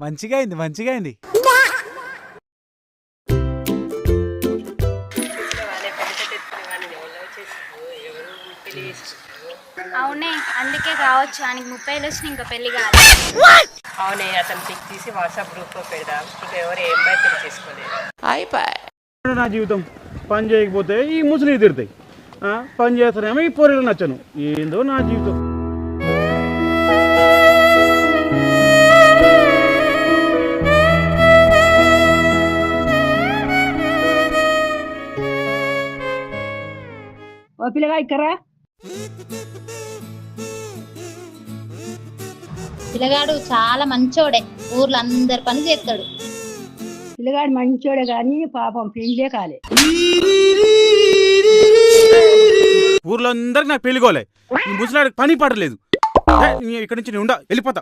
మంచిగా అయింది మంచిగా అయింది. అవునే అందుకే కావచ్చు ఆయనకి 30 వచ్చిన ఇంకా పెళ్లి కాదు. అవునే అతను పిక్ తీసి వాట్సాప్ గ్రూప్ లో పెడదాం. ఇంకా ఎవరు ఏ అమ్మాయి పెళ్లి చేసుకోలేదు. అయిపోయి నా జీవితం పని చేయకపోతే ఈ ముసలి తిడతాయి, పని చేస్తానేమో ఈ పొరలు నచ్చను. ఏందో నా జీవితం. ఓ పిల్లగా ఇక్కరా. పిల్లగాడు చాలా మంచోడే, ఊర్లో అందరి పని చేస్తాడు. పిల్లగాడు మంచోడే కానీ పాపం పెళ్ళే కాలే. ఊర్లో అందరికి నాకు పెళ్ళికోలే, ఈ ముసలాడికి పని పడలేదు. ఇక్కడి నుంచి నేను వెళ్ళిపోతా.